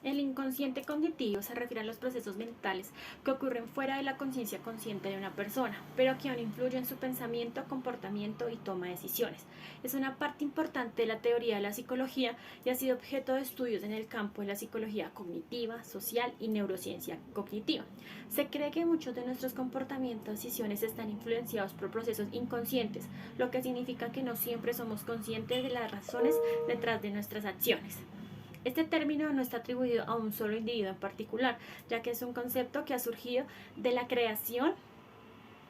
El inconsciente cognitivo se refiere a los procesos mentales que ocurren fuera de la conciencia consciente de una persona, pero que aún influyen en su pensamiento, comportamiento y toma de decisiones. Es una parte importante de la teoría de la psicología y ha sido objeto de estudios en el campo de la psicología cognitiva, social y neurociencia cognitiva. Se cree que muchos de nuestros comportamientos y decisiones están influenciados por procesos inconscientes, lo que significa que no siempre somos conscientes de las razones detrás de nuestras acciones. Este término no está atribuido a un solo individuo en particular, ya que es un concepto que ha surgido de la creación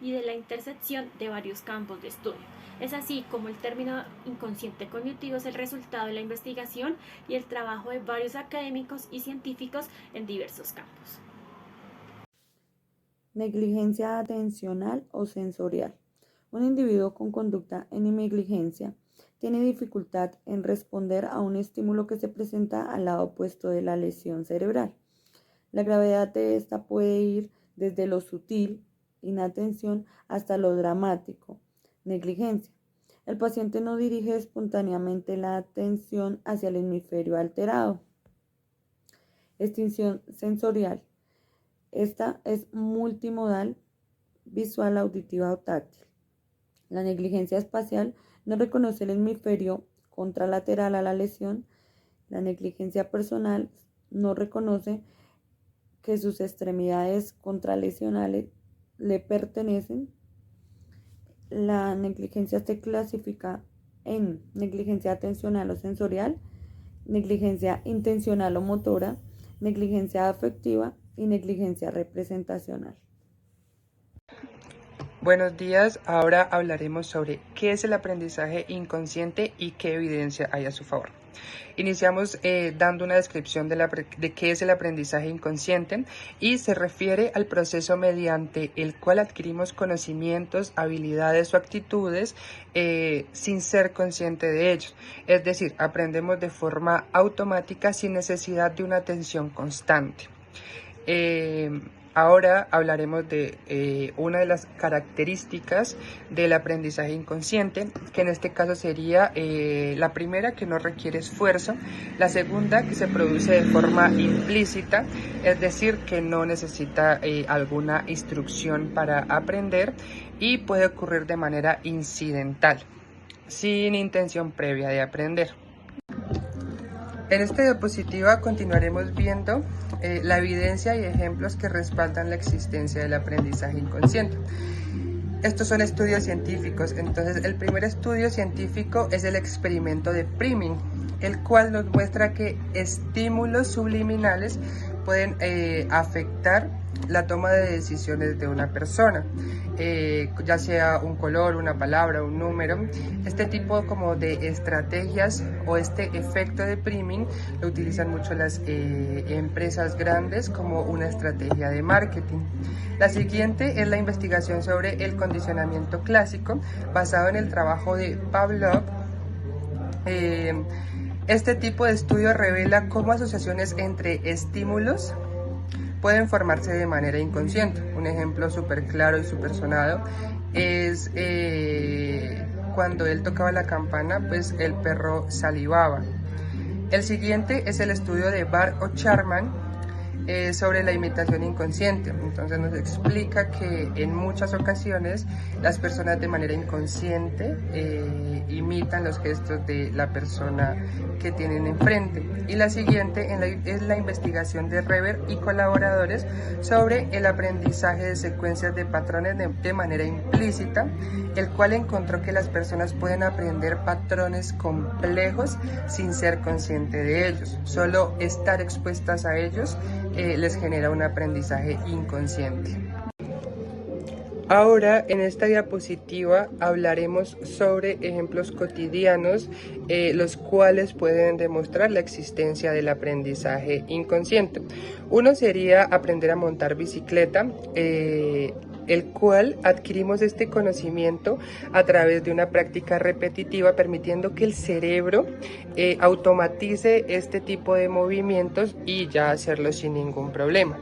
y de la intersección de varios campos de estudio. Es así como el término inconsciente cognitivo es el resultado de la investigación y el trabajo de varios académicos y científicos en diversos campos. Negligencia atencional o sensorial. Un individuo con conducta en negligencia tiene dificultad en responder a un estímulo que se presenta al lado opuesto de la lesión cerebral. La gravedad de esta puede ir desde lo sutil, inatención, hasta lo dramático, negligencia. El paciente no dirige espontáneamente la atención hacia el hemisferio alterado. Extinción sensorial. Esta es multimodal, visual, auditiva o táctil. La negligencia espacial no reconoce el hemisferio contralateral a la lesión. La negligencia personal no reconoce que sus extremidades contralesionales le pertenecen. La negligencia se clasifica en negligencia atencional o sensorial, negligencia intencional o motora, negligencia afectiva y negligencia representacional. Buenos días, ahora hablaremos sobre qué es el aprendizaje inconsciente y qué evidencia hay a su favor. Iniciamos dando una descripción de qué es el aprendizaje inconsciente y se refiere al proceso mediante el cual adquirimos conocimientos, habilidades o actitudes sin ser consciente de ellos. Es decir, aprendemos de forma automática sin necesidad de una atención constante. Ahora hablaremos de una de las características del aprendizaje inconsciente, que en este caso sería la primera, que no requiere esfuerzo, la segunda, que se produce de forma implícita, es decir, que no necesita alguna instrucción para aprender y puede ocurrir de manera incidental, sin intención previa de aprender. En esta diapositiva continuaremos viendo la evidencia y ejemplos que respaldan la existencia del aprendizaje inconsciente. Estos son estudios científicos, entonces el primer estudio científico es el experimento de priming, el cual nos muestra que estímulos subliminales pueden afectar la toma de decisiones de una persona, ya sea un color, una palabra, un número. Este tipo como de estrategias o este efecto de priming lo utilizan mucho las empresas grandes como una estrategia de marketing. La siguiente es la investigación sobre el condicionamiento clásico basado en el trabajo de Pavlov. Este tipo de estudio revela cómo asociaciones entre estímulos pueden formarse de manera inconsciente. Un ejemplo súper claro y súper sonado es cuando él tocaba la campana, pues el perro salivaba. El siguiente es el estudio de Barr o Charman sobre la imitación inconsciente. Entonces nos explica que en muchas ocasiones las personas de manera inconsciente imitan los gestos de la persona que tienen enfrente. Y la siguiente es la investigación de Reber y colaboradores sobre el aprendizaje de secuencias de patrones de manera implícita, el cual encontró que las personas pueden aprender patrones complejos sin ser consciente de ellos. Solo estar expuestas a ellos les genera un aprendizaje inconsciente. Ahora en esta diapositiva hablaremos sobre ejemplos cotidianos, los cuales pueden demostrar la existencia del aprendizaje inconsciente. Uno sería aprender a montar bicicleta, el cual adquirimos este conocimiento a través de una práctica repetitiva, permitiendo que el cerebro automatice este tipo de movimientos y ya hacerlo sin ningún problema.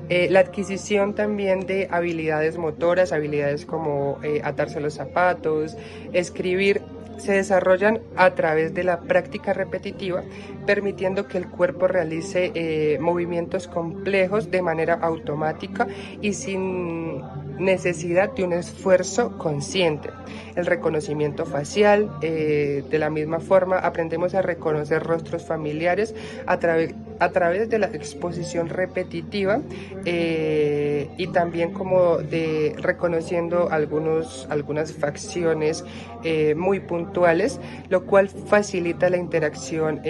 La adquisición también de habilidades motoras, habilidades como atarse los zapatos, escribir, se desarrollan a través de la práctica repetitiva, permitiendo que el cuerpo realice movimientos complejos de manera automática y sin necesidad de un esfuerzo consciente. El reconocimiento facial, de la misma forma aprendemos a reconocer rostros familiares a través de la exposición repetitiva, y también como de reconociendo algunas facciones muy puntuales, lo cual facilita la interacción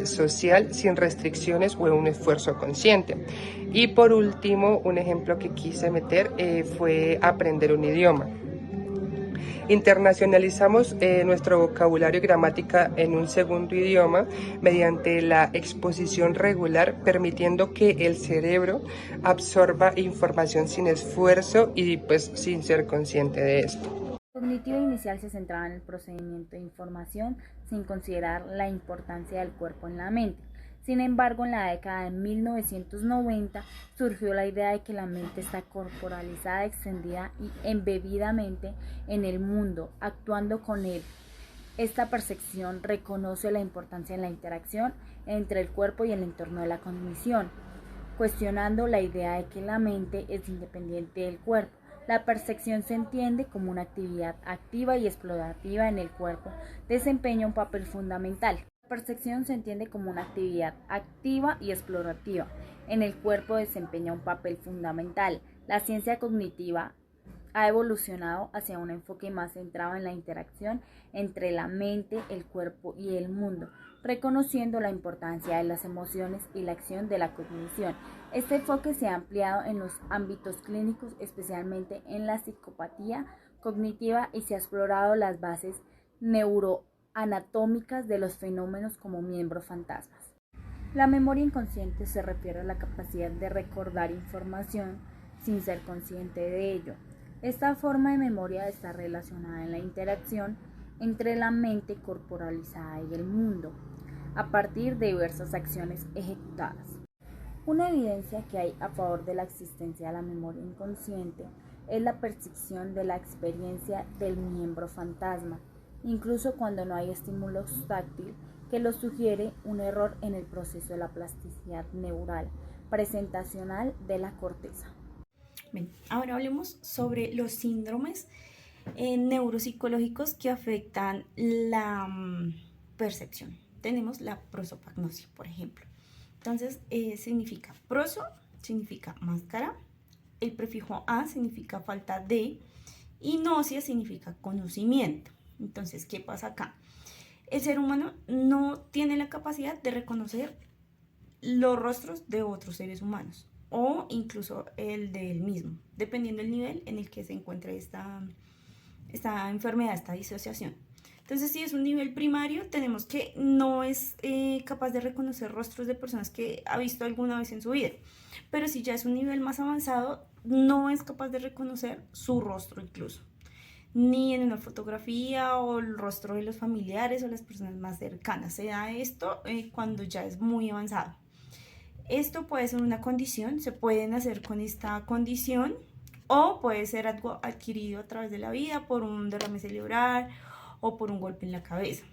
social sin restricciones o un esfuerzo consciente. Y por último, un ejemplo que quise meter fue aprender un idioma. Internacionalizamos nuestro vocabulario y gramática en un segundo idioma mediante la exposición regular, permitiendo que el cerebro absorba información sin esfuerzo y pues sin ser consciente de esto. La cognitiva inicial se centraba en el procesamiento de información sin considerar la importancia del cuerpo en la mente. Sin embargo, en la década de 1990 surgió la idea de que la mente está corporalizada, extendida y embebidamente en el mundo, actuando con él. Esta percepción reconoce la importancia en la interacción entre el cuerpo y el entorno de la cognición, cuestionando la idea de que la mente es independiente del cuerpo. La percepción se entiende como una actividad activa y explorativa en el cuerpo, desempeña un papel fundamental. La percepción se entiende como una actividad activa y explorativa en el cuerpo, desempeña un papel fundamental. La ciencia cognitiva ha evolucionado hacia un enfoque más centrado en la interacción entre la mente, el cuerpo y el mundo, reconociendo la importancia de las emociones y la acción de la cognición. Este enfoque se ha ampliado en los ámbitos clínicos, especialmente en la psicopatía cognitiva, y se ha explorado las bases neuroanatómicas de los fenómenos como miembros fantasmas. La memoria inconsciente se refiere a la capacidad de recordar información sin ser consciente de ello. Esta forma de memoria está relacionada en la interacción entre la mente corporalizada y el mundo, a partir de diversas acciones ejecutadas. Una evidencia que hay a favor de la existencia de la memoria inconsciente es la percepción de la experiencia del miembro fantasma, incluso cuando no hay estímulo táctil que lo sugiere un error en el proceso de la plasticidad neural presentacional de la corteza. Bien, ahora hablemos sobre los síndromes neuropsicológicos que afectan la percepción. Tenemos la prosopagnosia, por ejemplo. Entonces, significa proso, significa máscara, el prefijo a significa falta de, y gnosia significa conocimiento. Entonces, ¿qué pasa acá? El ser humano no tiene la capacidad de reconocer los rostros de otros seres humanos, o incluso el de él mismo, dependiendo del nivel en el que se encuentre esta enfermedad, esta disociación. Entonces, si es un nivel primario, tenemos que no es capaz de reconocer rostros de personas que ha visto alguna vez en su vida. Pero si ya es un nivel más avanzado, no es capaz de reconocer su rostro incluso, ni en una fotografía o el rostro de los familiares o las personas más cercanas. Se da esto cuando ya es muy avanzado. Esto puede ser una condición, se puede nacer con esta condición, o puede ser algo adquirido a través de la vida por un derrame cerebral o por un golpe en la cabeza.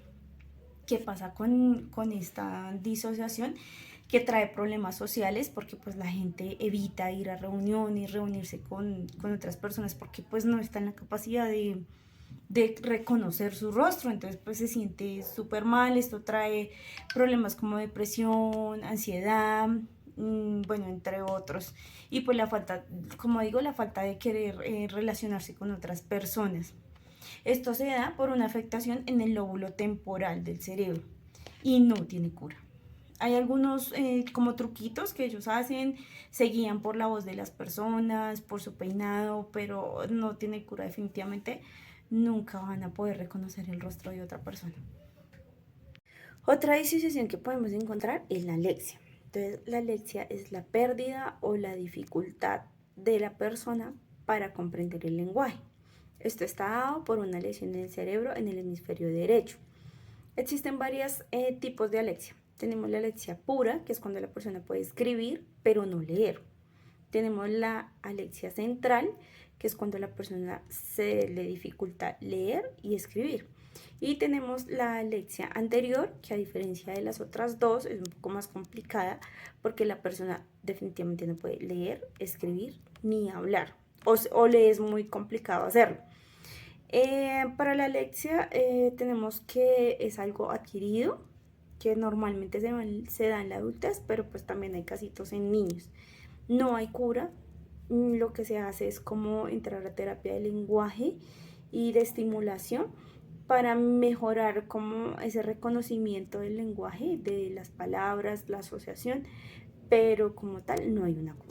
¿Qué pasa con esta disociación? Que trae problemas sociales, porque pues la gente evita ir a reuniones, reunirse con otras personas, porque pues no está en la capacidad de reconocer su rostro. Entonces pues se siente súper mal. Esto trae problemas como depresión, ansiedad, bueno, entre otros. Y pues la falta, como digo, la falta de querer relacionarse con otras personas. Esto se da por una afectación en el lóbulo temporal del cerebro y no tiene cura. Hay algunos como truquitos que ellos hacen, se guían por la voz de las personas, por su peinado, pero no tiene cura. Definitivamente nunca van a poder reconocer el rostro de otra persona. Otra disociación que podemos encontrar es la alexia. Entonces, la alexia es la pérdida o la dificultad de la persona para comprender el lenguaje. Esto está dado por una lesión en el cerebro en el hemisferio derecho. Existen varios tipos de alexia. Tenemos la alexia pura, que es cuando la persona puede escribir, pero no leer. Tenemos la alexia central, que es cuando la persona se le dificulta leer y escribir. Y tenemos la alexia anterior, que a diferencia de las otras dos es un poco más complicada porque la persona definitivamente no puede leer, escribir ni hablar, o le es muy complicado hacerlo. Para la alexia tenemos que es algo adquirido, que normalmente se da en la adultez, pero pues también hay casitos en niños. No hay cura, lo que se hace es como entrar a terapia de lenguaje y de estimulación para mejorar como ese reconocimiento del lenguaje, de las palabras, la asociación, pero como tal no hay una cura.